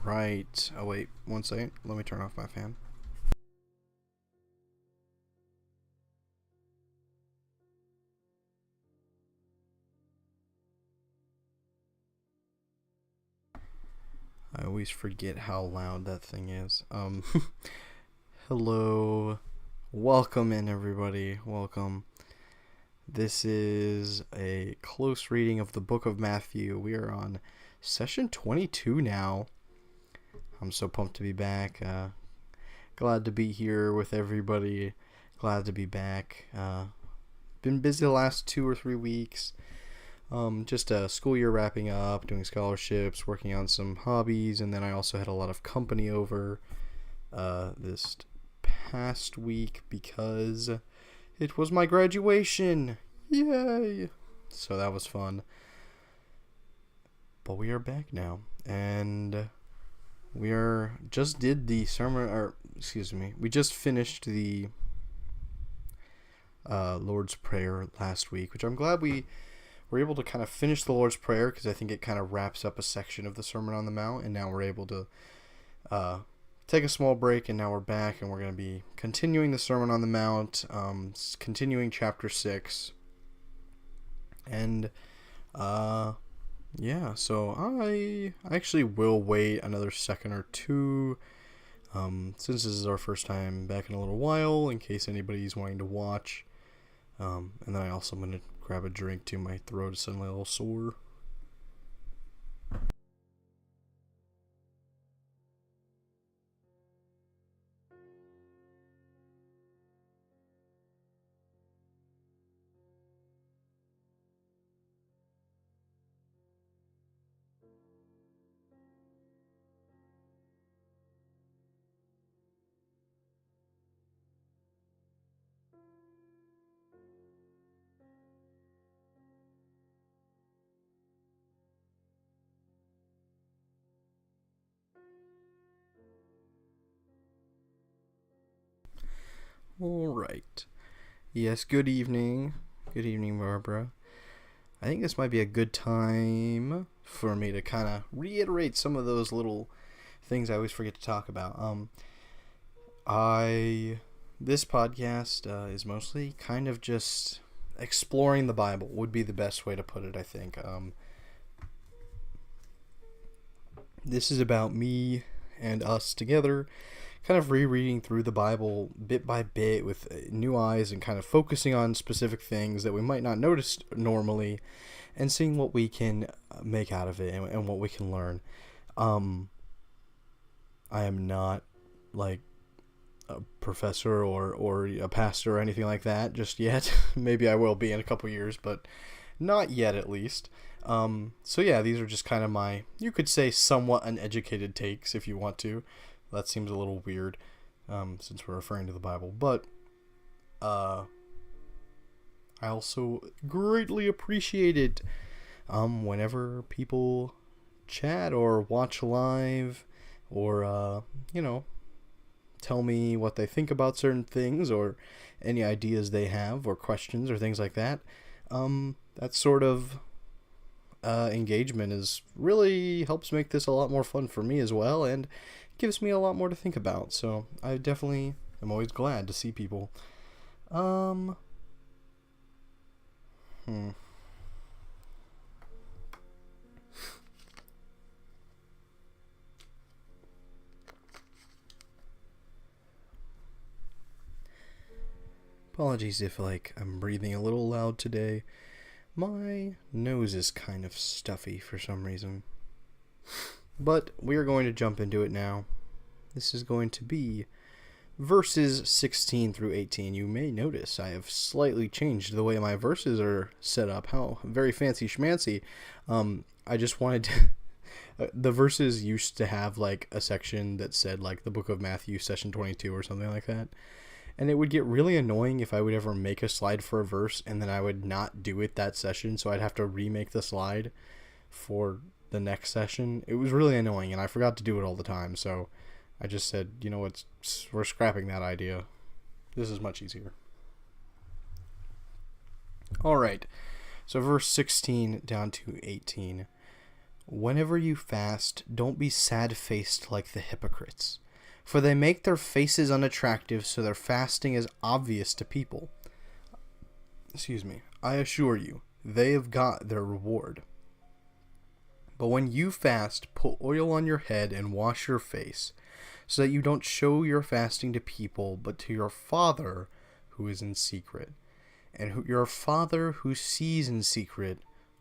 right. Oh, wait. One second. Let me turn off my fan. I always forget how loud that thing is. Hello. Welcome in, everybody. Welcome. This is a close reading of the book of Matthew. We are on session 22 now. I'm so pumped to be back. Glad to be here with everybody. Glad to be back. Been busy the last 2 or 3 weeks. Just a school year wrapping up, doing scholarships, working on some hobbies, and then I also had a lot of company over this past week because it was my graduation. Yay! So that was fun. But we are back now, and we just finished the Lord's Prayer last week, which I'm glad we're able to kind of finish the Lord's Prayer because I think it kind of wraps up a section of the Sermon on the Mount, and now we're able to take a small break, and now we're back, and we're going to be continuing the Sermon on the Mount, continuing chapter 6, and yeah, so I actually will wait another second or two, since this is our first time back in a little while, in case anybody's wanting to watch, and then I also am going to grab a drink too. My throat is suddenly a little sore. All right. Yes, good evening. Good evening, Barbara. I think this might be a good time for me to kind of reiterate some of those little things I always forget to talk about. This podcast is mostly kind of just exploring the Bible would be the best way to put it, I think. This is about me and us together, kind of rereading through the Bible bit by bit with new eyes and kind of focusing on specific things that we might not notice normally and seeing what we can make out of it and what we can learn. I am not like a professor or a pastor or anything like that just yet. Maybe I will be in a couple years, but not yet at least. So yeah, these are just kind of my, you could say, somewhat uneducated takes if you want to. That seems a little weird, since we're referring to the Bible, but I also greatly appreciate it whenever people chat or watch live or tell me what they think about certain things or any ideas they have or questions or things like that. That sort of engagement is really helps make this a lot more fun for me as well, and gives me a lot more to think about. So I definitely am always glad to see people. Apologies if I'm breathing a little loud today. My nose is kind of stuffy for some reason. But we are going to jump into it now. This is going to be verses 16 through 18. You may notice I have slightly changed the way my verses are set up. How very fancy schmancy. I just wanted to... the verses used to have a section that said the book of Matthew, session 22 or something like that. And it would get really annoying if I would ever make a slide for a verse and then I would not do it that session, so I'd have to remake the slide for the next session. It was really annoying, and I forgot to do it all the time, so I just said, you know what, we're scrapping that idea. This is much easier. Alright, so verse 16 down to 18. Whenever you fast, don't be sad-faced like the hypocrites, for they make their faces unattractive so their fasting is obvious to people. Excuse me. I assure you, they have got their reward. But when you fast, put oil on your head and wash your face, so that you don't show your fasting to people, but to your Father who is in secret. And your Father who sees in secret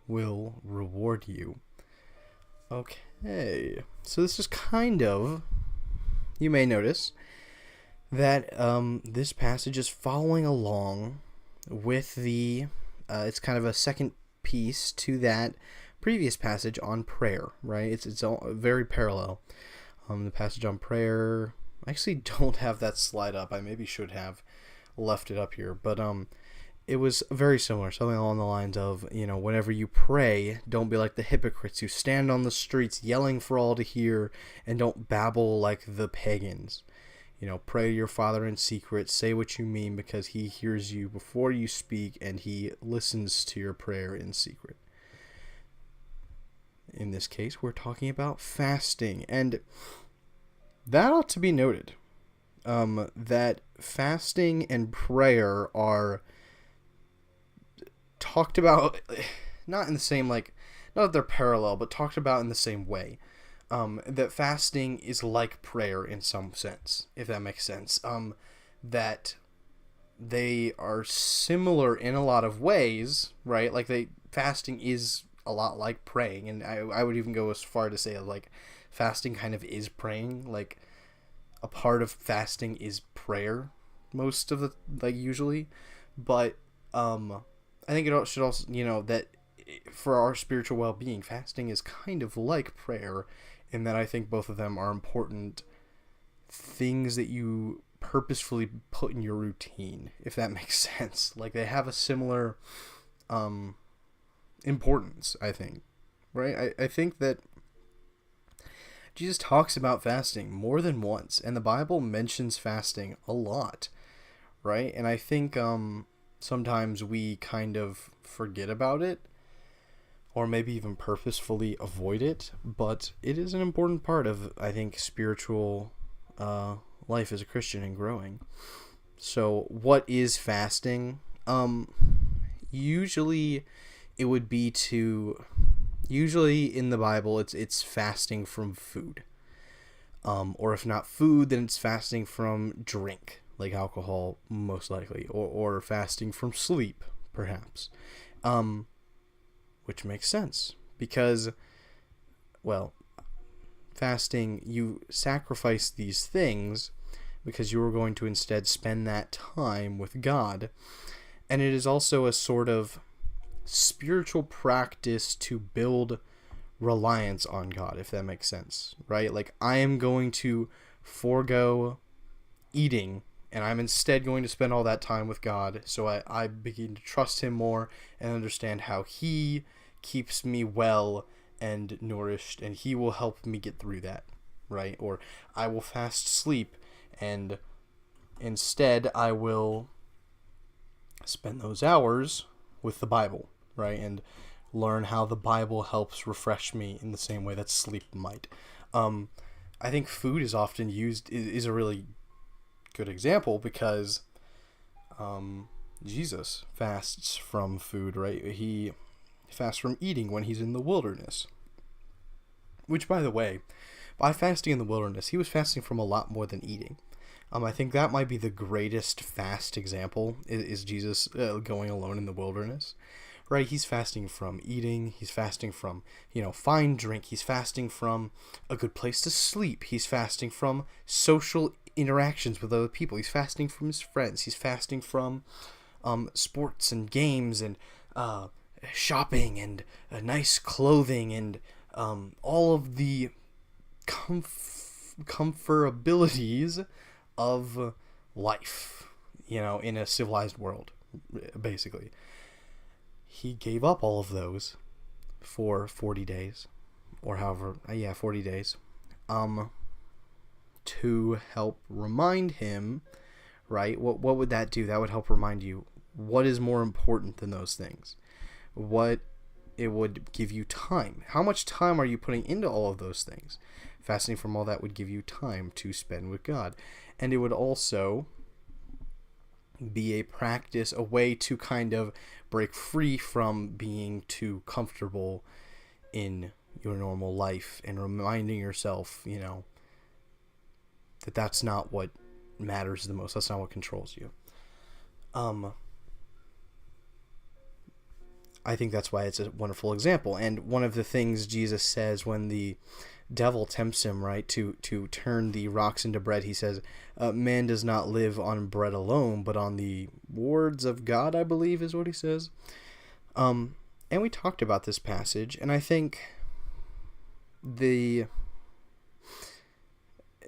will reward you. Okay, so this is kind of, you may notice, that this passage is following along with the, it's kind of a second piece to that previous passage on prayer, right? It's all very parallel. The passage on prayer, I actually don't have that slide up. I maybe should have left it up here, but it was very similar, something along the lines of, whenever you pray, don't be like the hypocrites who stand on the streets yelling for all to hear, and don't babble like the pagans. Pray to your Father in secret, say what you mean, because he hears you before you speak, and he listens to your prayer in secret. In this case, we're talking about fasting, and that ought to be noted, that fasting and prayer are talked about, not in the same, not that they're parallel, but talked about in the same way. That fasting is like prayer in some sense, if that makes sense. That they are similar in a lot of ways, right? Fasting is a lot like praying, and I would even go as far to say, fasting kind of is praying. A part of fasting is prayer, most of the, usually. But, I think it should also, that for our spiritual well-being, fasting is kind of like prayer, in that I think both of them are important things that you purposefully put in your routine, if that makes sense. They have a similar importance, I think, right? I think that Jesus talks about fasting more than once, and the Bible mentions fasting a lot, right? And I think sometimes we kind of forget about it, or maybe even purposefully avoid it, but it is an important part of, I think, spiritual life as a Christian and growing. So what is fasting? Usually it would be usually in the Bible it's fasting from food. Or if not food, then it's fasting from drink, like alcohol, most likely, or fasting from sleep, perhaps. Which makes sense, because, fasting, you sacrifice these things because you are going to instead spend that time with God, and it is also a sort of spiritual practice to build reliance on God, if that makes sense, right? I am going to forego eating, and I'm instead going to spend all that time with God, so I begin to trust him more and understand how he keeps me well and nourished, and he will help me get through that, right? Or I will fast sleep, and instead I will spend those hours with the Bible, right? And learn how the Bible helps refresh me in the same way that sleep might. I think food is often used, is a really good example, because Jesus fasts from food, right? He fasts from eating when he's in the wilderness. Which, by the way, by fasting in the wilderness, he was fasting from a lot more than eating. I think that might be the greatest fast example, is Jesus going alone in the wilderness. Right, he's fasting from eating, he's fasting from, fine drink, he's fasting from a good place to sleep, he's fasting from social interactions with other people, he's fasting from his friends, he's fasting from sports and games and shopping and nice clothing and all of the comfortabilities of life, in a civilized world, basically. He gave up all of those for 40 days, or 40 days, to help remind him, right? What would that do? That would help remind you what is more important than those things. What it would give you time. How much time are you putting into all of those things? Fasting from all that would give you time to spend with God. And it would also be a practice, a way to kind of break free from being too comfortable in your normal life and reminding yourself, that that's not what matters the most. That's not what controls you. I think that's why it's a wonderful example. And one of the things Jesus says when the devil tempts him, right, to turn the rocks into bread, he says, man does not live on bread alone, but on the words of God, I believe is what he says. And we talked about this passage, and I think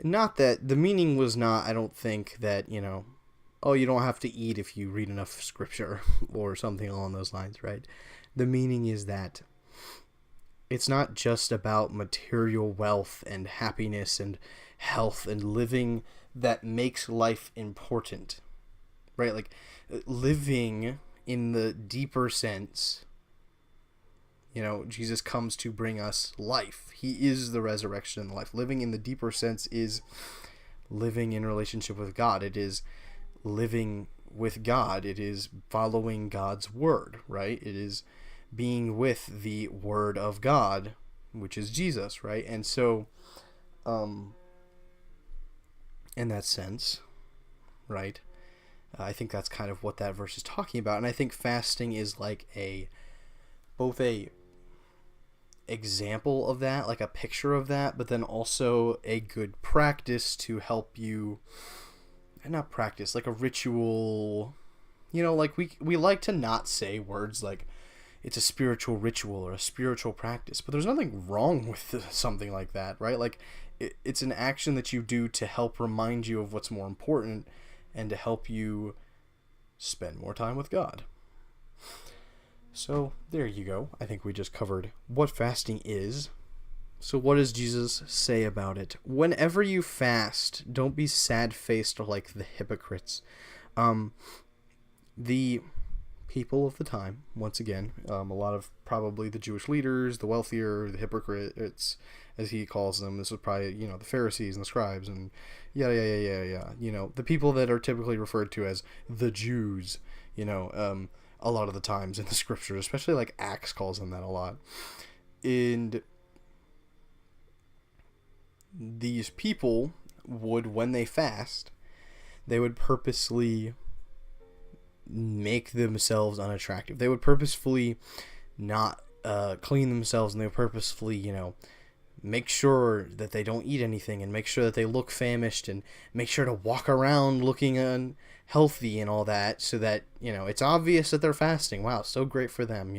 not that the meaning was not, I don't think that, you don't have to eat if you read enough scripture or something along those lines, right? The meaning is that it's not just about material wealth and happiness and health and living that makes life important, right? Like living in the deeper sense, Jesus comes to bring us life. He is the resurrection and the life. Living in the deeper sense is living in relationship with God. It is living with God. It is following God's word, right? It is being with the word of God, which is Jesus, right? And so, in that sense, right, I think that's kind of what that verse is talking about. And I think fasting is like both a example of that, like a picture of that, but then also a good practice to help you, and not practice, like a ritual, like we like to not say words like it's a spiritual ritual or a spiritual practice, but there's nothing wrong with something like that, right? Like it's an action that you do to help remind you of what's more important and to help you spend more time with God. So there you go. I think we just covered what fasting is. So what does Jesus say about it? Whenever you fast, don't be sad-faced like the hypocrites. The people of the time, once again, a lot of probably the Jewish leaders, the wealthier, the hypocrites, as he calls them. This was probably, the Pharisees and the scribes and yeah. The people that are typically referred to as the Jews, a lot of the times in the scriptures, especially like Acts calls them that a lot. And these people would, when they fast, they would purposely make themselves unattractive. They would purposefully not clean themselves, and they would purposefully, make sure that they don't eat anything and make sure that they look famished and make sure to walk around looking unhealthy and all that, so that, it's obvious that they're fasting. Wow, so great for them,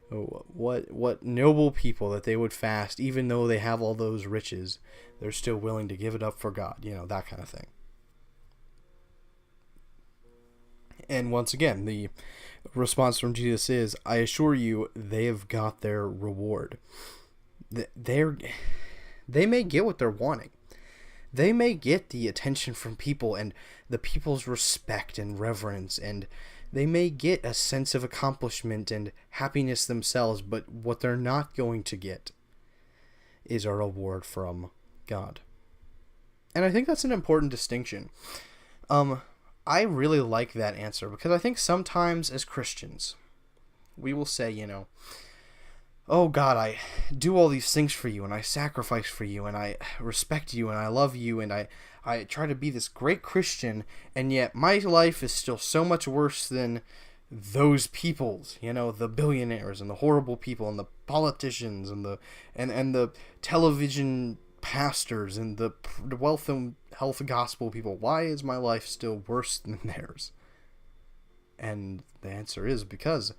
What noble people that they would fast, even though they have all those riches, they're still willing to give it up for God, that kind of thing. And once again, the response from Jesus is, I assure you, they have got their reward. They may get what they're wanting. They may get the attention from people and the people's respect and reverence, and they may get a sense of accomplishment and happiness themselves, but what they're not going to get is a reward from God. And I think that's an important distinction. I really like that answer, because I think sometimes as Christians, we will say, oh God, I do all these things for you, and I sacrifice for you, and I respect you, and I love you, and I try to be this great Christian, and yet my life is still so much worse than those people's, the billionaires and the horrible people and the politicians and the television pastors and the wealth and health gospel people. Why is my life still worse than theirs? And the answer is because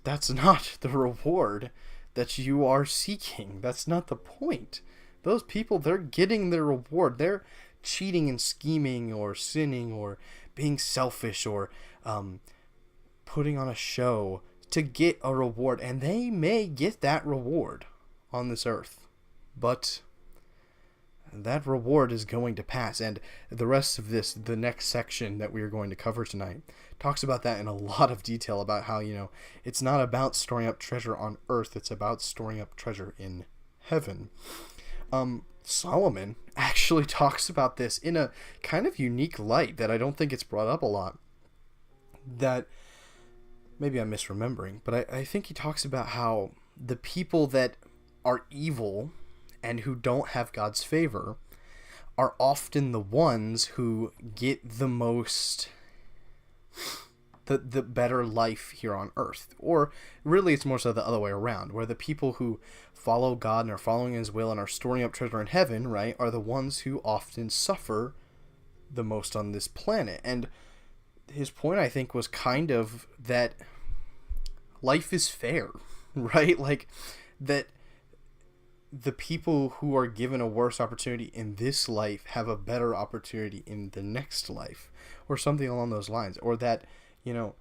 that's not the reward that you are seeking. That's not the point. Those people, they're getting their reward. They're cheating and scheming or sinning or being selfish or putting on a show to get a reward, and they may get that reward on this earth, but that reward is going to pass. And the rest of this, the next section that we are going to cover tonight, talks about that in a lot of detail, about how, it's not about storing up treasure on earth, it's about storing up treasure in heaven. Solomon actually talks about this in a kind of unique light that I don't think it's brought up a lot. That maybe I'm misremembering, but I think he talks about how the people that are evil and who don't have God's favor are often the ones who get the most, the better life here on earth. Or really it's more so the other way around, where the people who follow God and are following his will and are storing up treasure in heaven, right, are the ones who often suffer the most on this planet. And his point, I think, was kind of that life is fair, right? Like, that the people who are given a worse opportunity in this life have a better opportunity in the next life, or something along those lines. Or that, that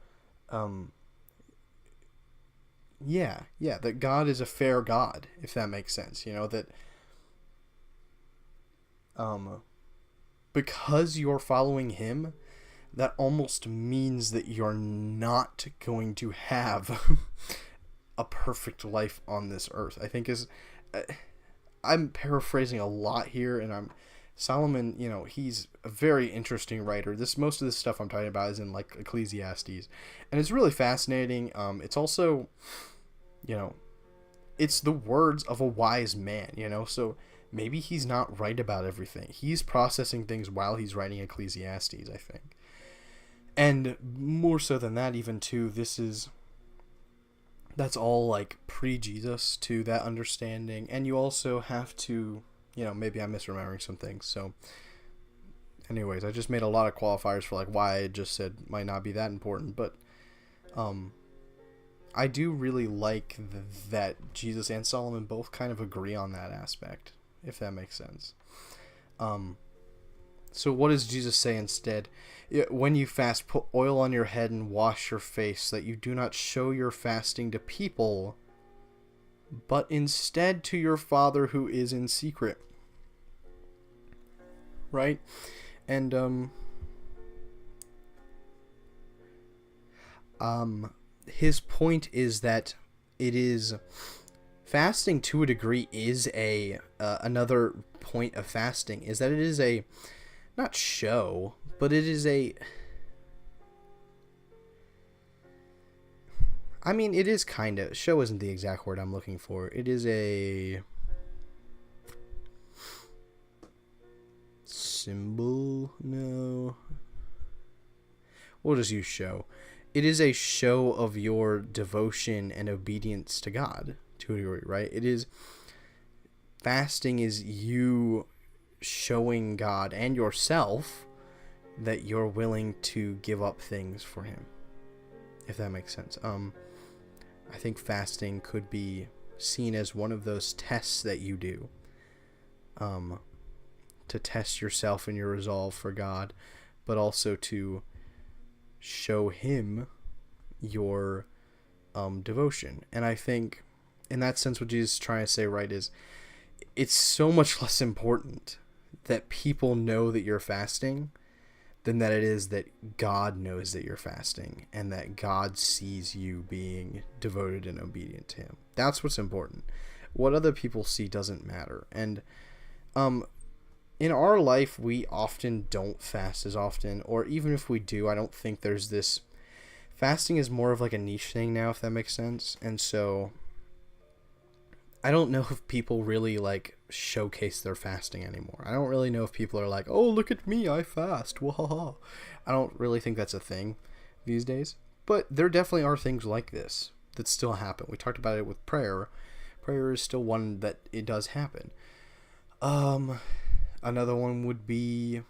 God is a fair God, if that makes sense. That because you're following him, that almost means that you're not going to have a perfect life on this earth. I think I'm paraphrasing a lot here, and Solomon, he's a very interesting writer. Most of this stuff I'm talking about is in like Ecclesiastes, and it's really fascinating. It's also, it's the words of a wise man, so maybe he's not right about everything. He's processing things while he's writing Ecclesiastes, I think. And more so than that, even too, that's all like pre-Jesus to that understanding. And you also have to, maybe I'm misremembering some things. So anyways, I just made a lot of qualifiers for like why I just said might not be that important. But I do really like that Jesus and Solomon both kind of agree on that aspect, if that makes sense. So what does Jesus say instead? When you fast, put oil on your head and wash your face, so that you do not show your fasting to people, but instead to your Father who is in secret. Right? And his point is that it is fasting, to a degree, is another point of fasting is that it is a not show, but it is it is kind of, show isn't the exact word I'm looking for. It is a symbol. No, we'll just use show. It is a show of your devotion and obedience to God, to a degree, right? It is, fasting is you showing God and yourself that you're willing to give up things for him, if that makes sense. I think fasting could be seen as one of those tests that you do, to test yourself and your resolve for God, but also to show him your devotion. And I think in that sense, what Jesus is trying to say, right, is it's so much less important that people know that you're fasting than that it is that God knows that you're fasting and that God sees you being devoted and obedient to him. That's what's important. What other people see doesn't matter. And in our life, we often don't fast as often, or even if we do, I don't think there's this, fasting is more of like a niche thing now, if that makes sense. And so I don't know if people really like showcase their fasting anymore. I don't really know if people are like, oh, look at me, I fast. Wahaha. I don't really think that's a thing these days. But there definitely are things like this that still happen. We talked about it with prayer. Prayer is still one that it does happen. Another one would be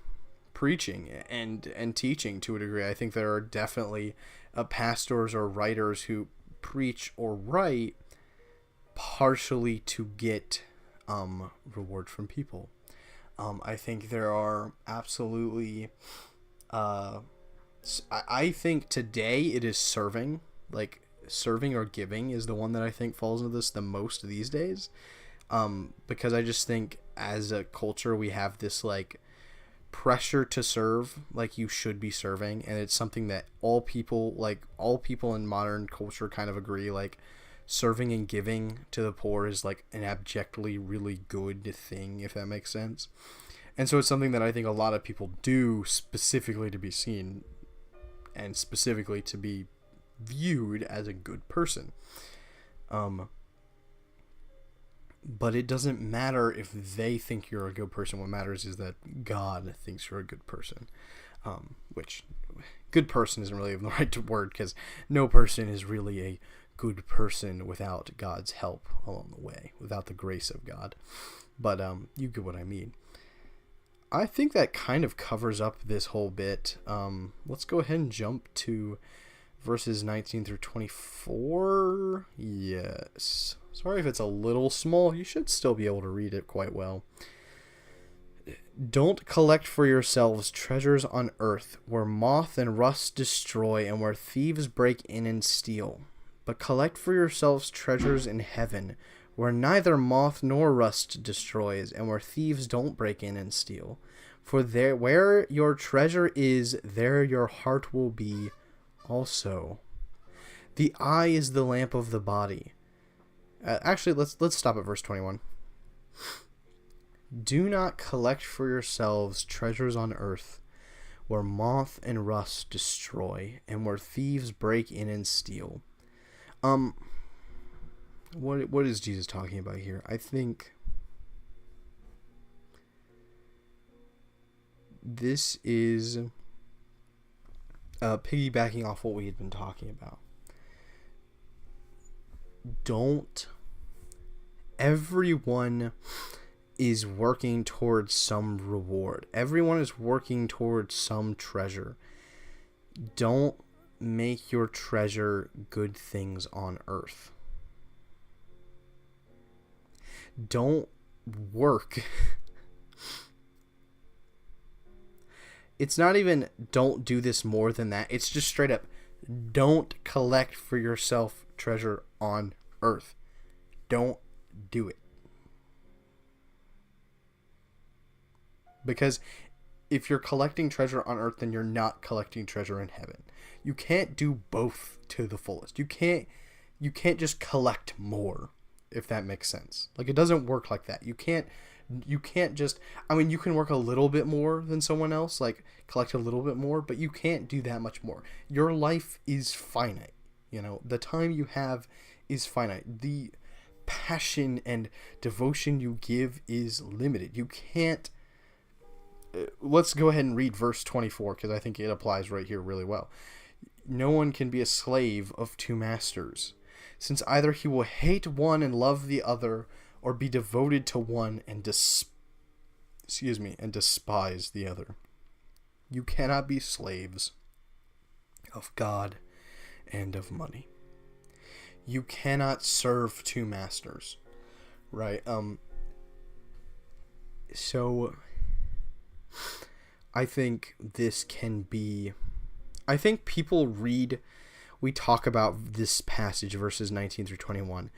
preaching and teaching to a degree. I think there are definitely pastors or writers who preach or write partially to get reward from people. I think there are absolutely I think today it is serving or giving is the one that I think falls into this the most these days. Because I just think as a culture we have this like pressure to serve like you should be serving, and it's something that all people in modern culture kind of agree, like serving and giving to the poor is like an abjectly really good thing, if that makes sense. And so it's something that I think a lot of people do specifically to be seen and specifically to be viewed as a good person. But it doesn't matter if they think you're a good person. What matters is that God thinks you're a good person. Which, good person isn't really the right word, because no person is really a good person without God's help along the way, without the grace of God. But you get what I mean. I think that kind of covers up this whole bit. Let's go ahead and jump to verses 19 through 24. Yes. Sorry if it's a little small. You should still be able to read it quite well. Don't collect for yourselves treasures on earth, where moth and rust destroy and where thieves break in and steal. But collect for yourselves treasures in heaven, where neither moth nor rust destroys and where thieves don't break in and steal. For there, where your treasure is, there your heart will be also. The eye is the lamp of the body. Actually, let's stop at verse 21. Do not collect for yourselves treasures on earth, where moth and rust destroy, and where thieves break in and steal. What is Jesus talking about here? I think this is piggybacking off what we had been talking about. Everyone is working towards some reward. Everyone is working towards some treasure. Don't make your treasure good things on earth. Don't work. It's not even don't do this more than that. It's just straight up don't collect for yourself treasure on earth. Don't do it. Because if you're collecting treasure on earth, then you're not collecting treasure in heaven. You can't do both to the fullest. You can't just collect more, if that makes sense. Like, it doesn't work like that. You can't just, I mean, you can work a little bit more than someone else, like collect a little bit more, but you can't do that much more. Your life is finite. You know, the time you have is finite. The passion and devotion you give is limited. You can't. Let's go ahead and read verse 24, because I think it applies right here really well. No one can be a slave of two masters, since either he will hate one and love the other, or be devoted to one and despise the other. You cannot be slaves of God and of money. You cannot serve two masters, right? So I think this can be, I think people we talk about this passage, verses 19 through 21,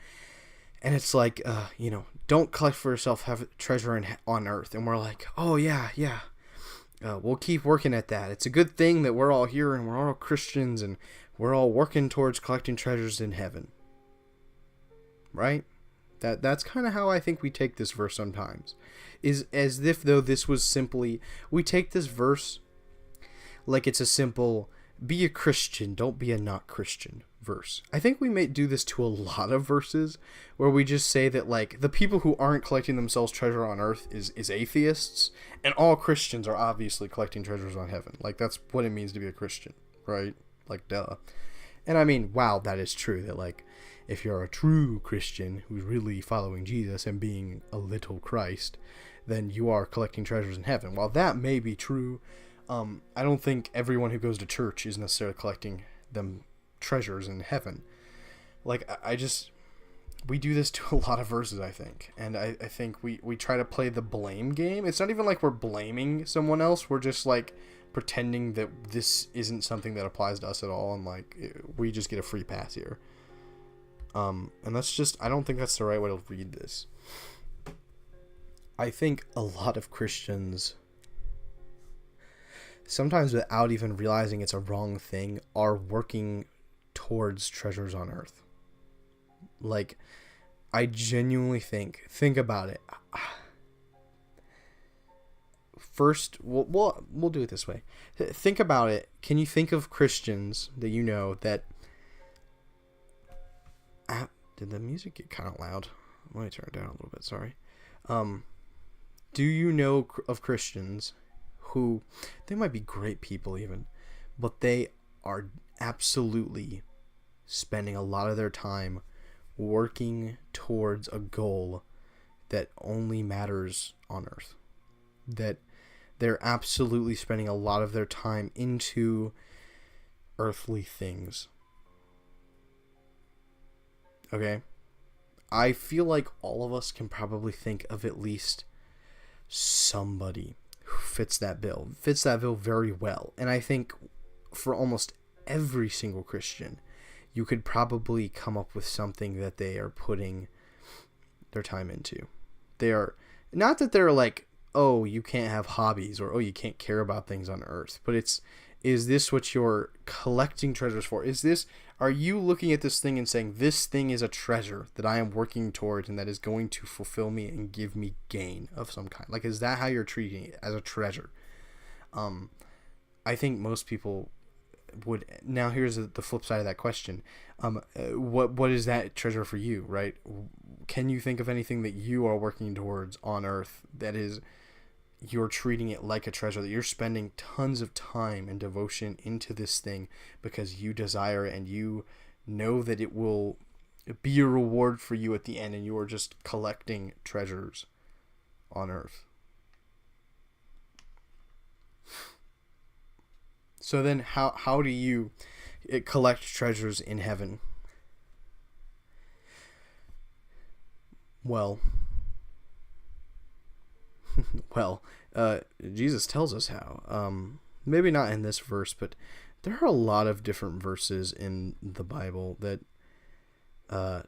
and it's like, don't collect for yourself, have treasure on earth. And we're like, oh yeah. We'll keep working at that. It's a good thing that we're all here and we're all Christians and we're all working towards collecting treasures in heaven. Right? That's kind of how I think we take this verse sometimes. Is as if though this was simply, we take this verse like it's a simple, be a Christian, don't be a not Christian verse. I think we may do this to a lot of verses where we just say that, like, the people who aren't collecting themselves treasure on earth is atheists, and all Christians are obviously collecting treasures on heaven. Like, that's what it means to be a Christian, right? Like, duh. And I mean, wow, that is true, that, like, if you're a true Christian who's really following Jesus and being a little Christ, then you are collecting treasures in heaven. While that may be true, I don't think everyone who goes to church is necessarily collecting them treasures in heaven. Like, we do this to a lot of verses, I think. And I think we try to play the blame game. It's not even like we're blaming someone else. We're just, like, pretending that this isn't something that applies to us at all. And, like, we just get a free pass here. And that's just, I don't think that's the right way to read this. I think a lot of Christians, sometimes without even realizing it's a wrong thing, are working towards treasures on earth. Like, I genuinely think about it. First, we'll do it this way. Think about it. Can you think of Christians that you know that... did the music get kind of loud? Let me turn it down a little bit, sorry. Do you know of Christians who, they might be great people even, but they are absolutely spending a lot of their time working towards a goal that only matters on earth? That they're absolutely spending a lot of their time into earthly things. Okay? I feel like all of us can probably think of at least somebody who fits that bill very well. And I think for almost every single Christian, you could probably come up with something that they are putting their time into. They are, not that they're like, oh, you can't have hobbies, or oh, you can't care about things on earth, but is this what you're collecting treasures for? Are you looking at this thing and saying, this thing is a treasure that I am working towards and that is going to fulfill me and give me gain of some kind? Like, is that how you're treating it, as a treasure? I think most people would. Now here's the flip side of that question. What is that treasure for you, right? Can you think of anything that you are working towards on earth that is, you're treating it like a treasure, that you're spending tons of time and devotion into this thing because you desire it and you know that it will be a reward for you at the end, and you are just collecting treasures on earth? So then how do you collect treasures in heaven? Well, Jesus tells us how. Maybe not in this verse, but there are a lot of different verses in the Bible that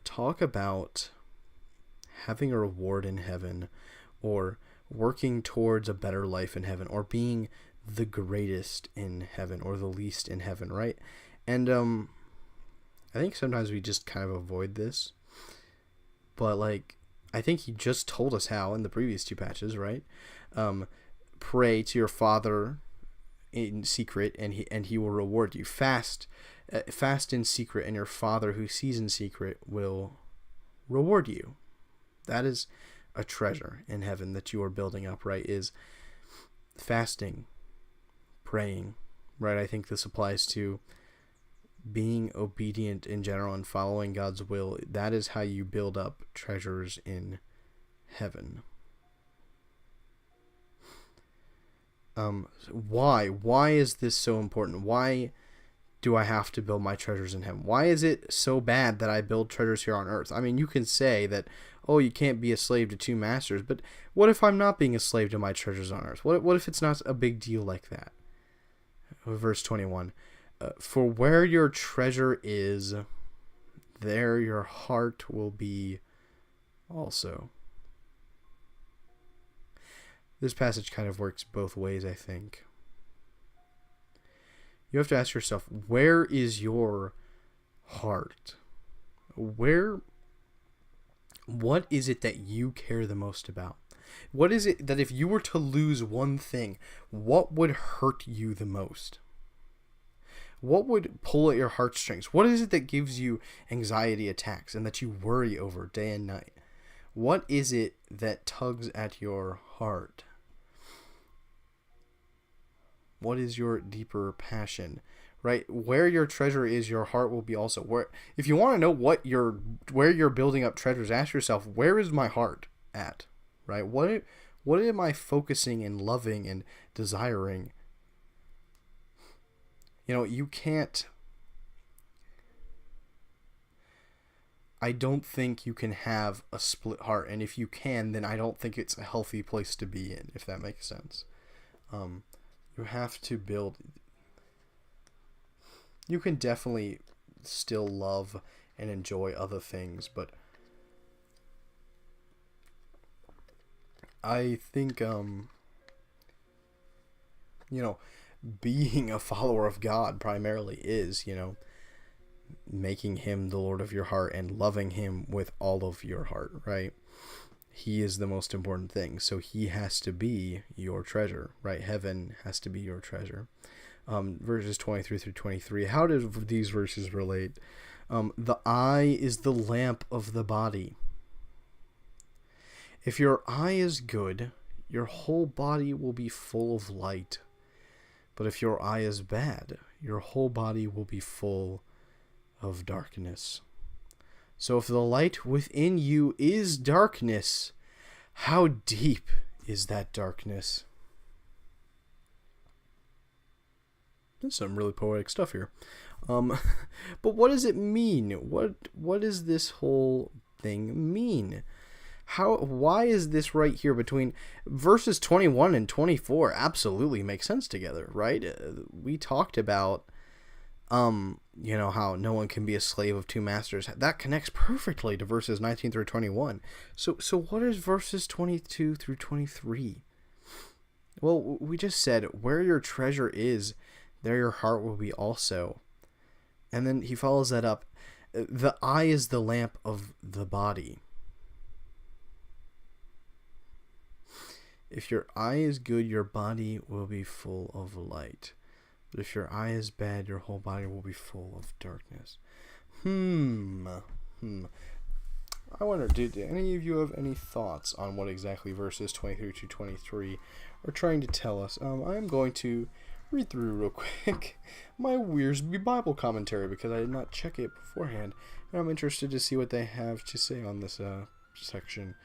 talk about having a reward in heaven, or working towards a better life in heaven, or being the greatest in heaven or the least in heaven, right? And I think sometimes we just kind of avoid this, but like, I think he just told us how in the previous two patches, right? Pray to your Father in secret, and he will reward you. Fast in secret, and your Father who sees in secret will reward you. That is a treasure in heaven that you are building up, right? Is fasting, praying, right? I think this applies to being obedient in general and following God's will. That is how you build up treasures in heaven. Why is this so important? Why do I have to build my treasures in heaven? Why is it so bad that I build treasures here on earth? I mean, you can say that, oh, you can't be a slave to two masters, but what if I'm not being a slave to my treasures on earth? What if it's not a big deal like that? Verse 21, for where your treasure is, there your heart will be also. This passage kind of works both ways, I think. You have to ask yourself, where is your heart? What is it that you care the most about? What is it that if you were to lose one thing, what would hurt you the most? What would pull at your heartstrings? What is it that gives you anxiety attacks and that you worry over day and night? What is it that tugs at your heart? What is your deeper passion? Right? Where your treasure is, your heart will be also. Where, if you want to know where you're building up treasures, ask yourself, where is my heart at? Right? What am I focusing and loving and desiring? You can't. I don't think you can have a split heart, and if you can, then I don't think it's a healthy place to be in, if that makes sense. You have to build. You can definitely still love and enjoy other things, but I think you know, being a follower of God primarily is, making him the Lord of your heart and loving him with all of your heart, right? He is the most important thing. So he has to be your treasure, right? Heaven has to be your treasure. Verses 23 through 23. How do these verses relate? The eye is the lamp of the body. If your eye is good, your whole body will be full of light. But if your eye is bad, your whole body will be full of darkness. So if the light within you is darkness, how deep is that darkness? There's some really poetic stuff here. But what does it mean? What does this whole thing mean? Why is this right here between verses 21 and 24 absolutely makes sense together, right? We talked about how no one can be a slave of two masters. That connects perfectly to verses 19 through 21. So what is verses 22 through 23? Well, we just said, where your treasure is, there your heart will be also. And then he follows that up. The eye is the lamp of the body. If your eye is good, your body will be full of light. But if your eye is bad, your whole body will be full of darkness. I wonder, did any of you have any thoughts on what exactly verses 23 to 23 are trying to tell us? I'm going to read through real quick my Wiersbe Bible commentary because I did not check it beforehand. And I'm interested to see what they have to say on this section.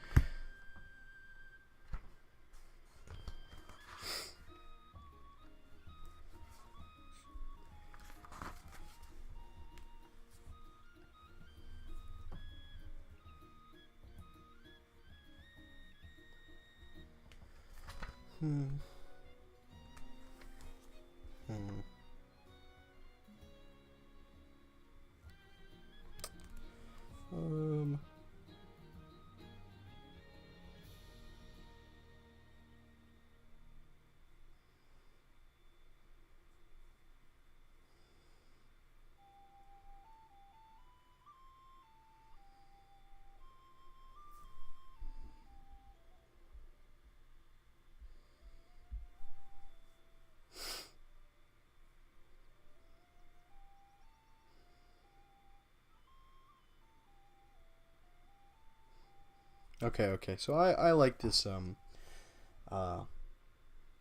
Okay. So I like this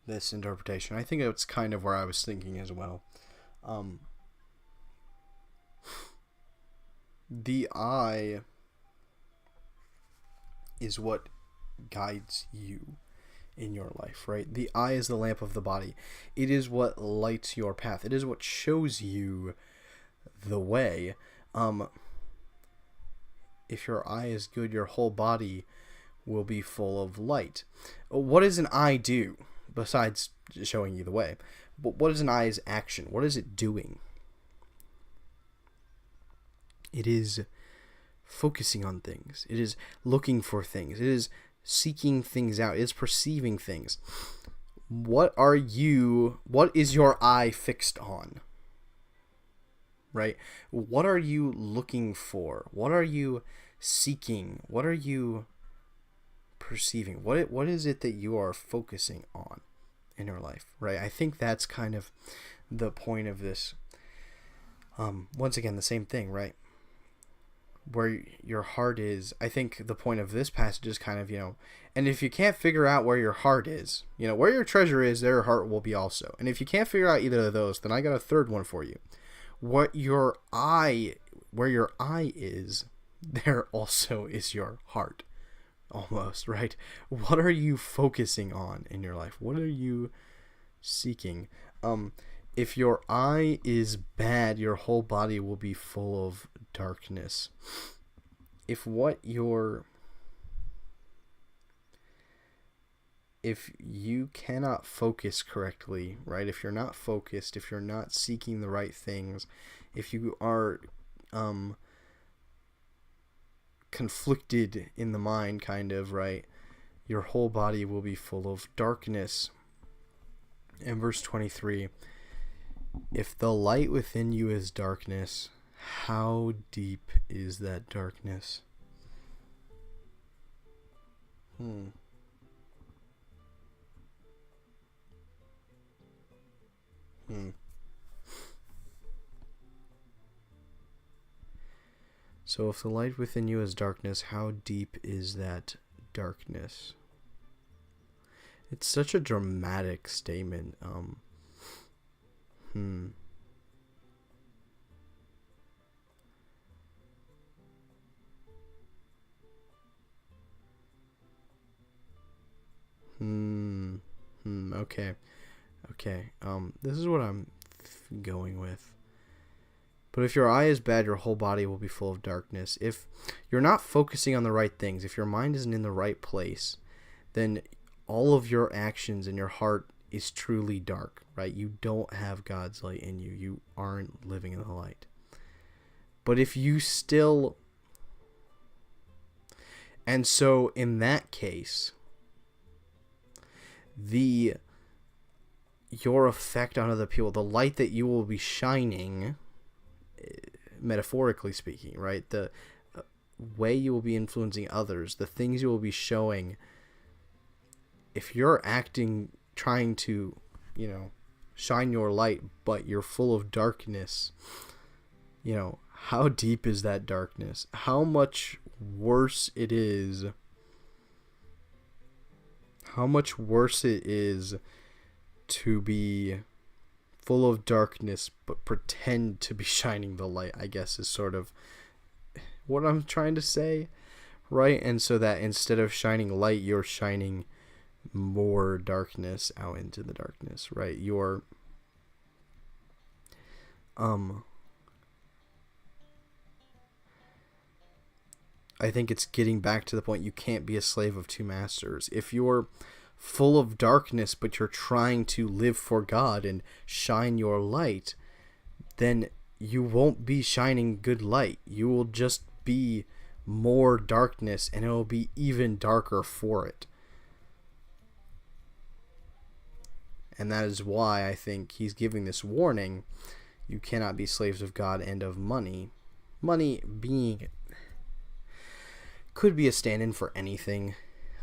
this interpretation. I think it's kind of where I was thinking as well. The eye is what guides you in your life, right? The eye is the lamp of the body. It is what lights your path. It is what shows you the way. If your eye is good, your whole body will be full of light. What does an eye do besides showing you the way? But what is an eye's action? What is it doing? It is focusing on things. It is looking for things. It is seeking things out. It is perceiving things. What is your eye fixed on? Right? What are you looking for? What are you seeking? What are you perceiving? What is it that you are focusing on in your life, right? I think that's kind of the point of this. Once again, the same thing, right? Where your heart is, I think the point of this passage is kind of, and if you can't figure out where your heart is, where your treasure is, there your heart will be also. And if you can't figure out either of those, then I got a third one for you. Where your eye is, there also is your heart. Almost, right? What are you focusing on in your life? What are you seeking? If your eye is bad, your whole body will be full of darkness. If you cannot focus correctly, right? If you're not focused, if you're not seeking the right things, if you are conflicted in the mind, kind of, right? your whole body will be full of darkness. And verse 23, if the light within you is darkness, how deep is that darkness? So if the light within you is darkness, how deep is that darkness? It's such a dramatic statement. Okay. This is what I'm going with. But if your eye is bad, your whole body will be full of darkness. If you're not focusing on the right things, if your mind isn't in the right place, then all of your actions and your heart is truly dark, right? You don't have God's light in you. You aren't living in the light. But if you still... And so in that case, your effect on other people, the light that you will be shining, metaphorically speaking, right? The way you will be influencing others, the things you will be showing, if you're trying to, shine your light, but you're full of darkness, how deep is that darkness? How much worse it is? How much worse it is to be full of darkness but pretend to be shining the light, I guess, is sort of what I'm trying to say, right? And so that instead of shining light, you're shining more darkness out into the darkness, right? You're I think it's getting back to the point you can't be a slave of two masters. If you're full of darkness but you're trying to live for God and shine your light, then you won't be shining good light. You will just be more darkness, and it will be even darker for it. And that is why I think he's giving this warning. You cannot be slaves of God and of money. Money could be a stand-in for anything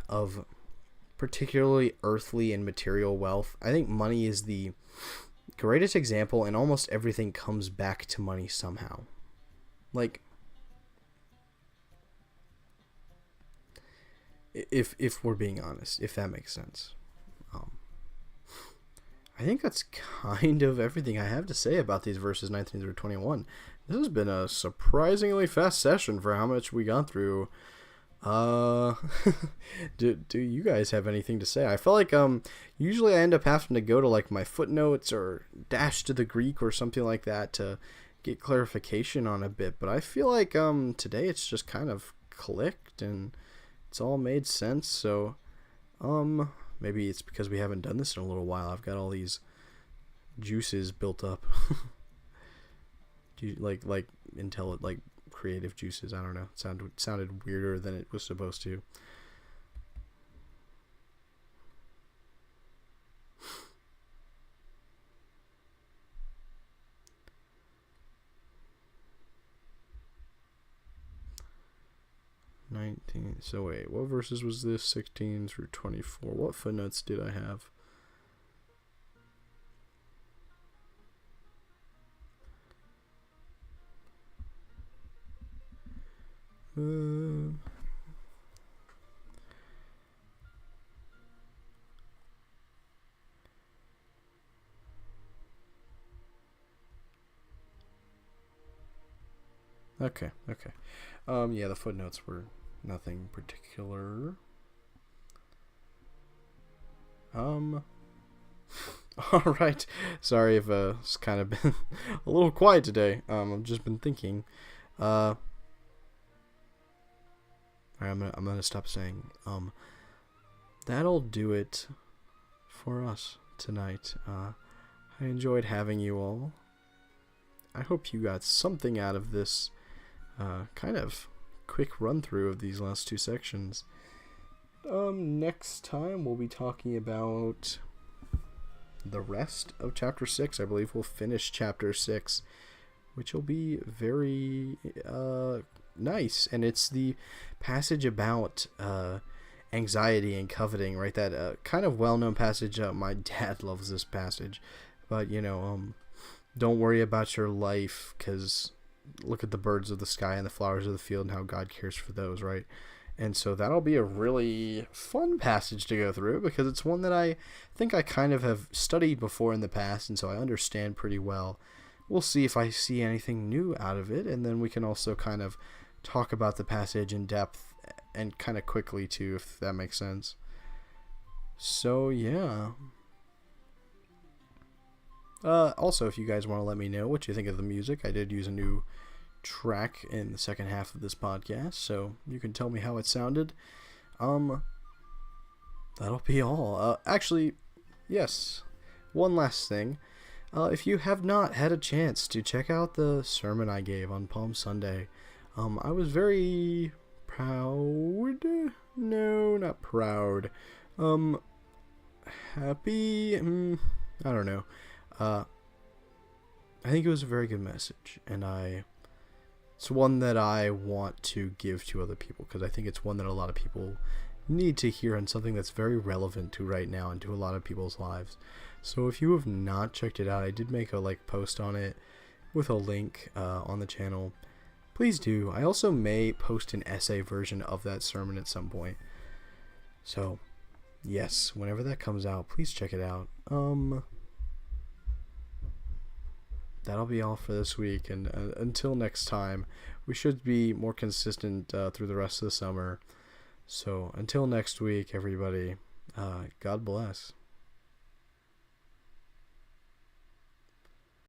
of particularly earthly and material wealth. I think money is the greatest example, and almost everything comes back to money somehow. Like, if we're being honest, if that makes sense. I think that's kind of everything I have to say about these verses 19 through 21. This has been a surprisingly fast session for how much we got through. Do you guys have anything to say? I feel like usually I end up having to go to like my footnotes or dash to the Greek or something like that to get clarification on a bit, but I feel like today it's just kind of clicked and it's all made sense. So maybe it's because we haven't done this in a little while. I've got all these juices built up. like creative juices. I don't know. It sounded weirder than it was supposed to. So wait, what verses was this? 16 through 24. What footnotes did I have? Okay. Yeah, the footnotes were nothing particular. All right. Sorry if it's kind of been a little quiet today. I've just been thinking. All right, I'm gonna stop saying. That'll do it for us tonight. I enjoyed having you all. I hope you got something out of this kind of quick run through of these last two sections. Next time we'll be talking about the rest of chapter 6. I believe we'll finish chapter 6, which will be very nice. And it's the passage about anxiety and coveting, right? That kind of well-known passage. My dad loves this passage, but don't worry about your life, because look at the birds of the sky and the flowers of the field and how God cares for those, right? And so that'll be a really fun passage to go through, because it's one that I think I kind of have studied before in the past, and so I understand pretty well. We'll see if I see anything new out of it, and then we can also kind of talk about the passage in depth and kind of quickly too, if that makes sense. So yeah. Also, if you guys want to let me know what you think of the music, I did use a new track in the second half of this podcast, so you can tell me how it sounded. That'll be all. Actually, yes, one last thing. If you have not had a chance to check out the sermon I gave on Palm Sunday, I was very proud. No, not proud. Happy. I don't know. I think it was a very good message, and it's one that I want to give to other people, because I think it's one that a lot of people need to hear, and something that's very relevant to right now and to a lot of people's lives. So if you have not checked it out, I did make a post on it with a link on the channel. Please do. I also may post an essay version of that sermon at some point. So yes, whenever that comes out, please check it out. That'll be all for this week, and until next time, we should be more consistent through the rest of the summer. So until next week, everybody, God bless.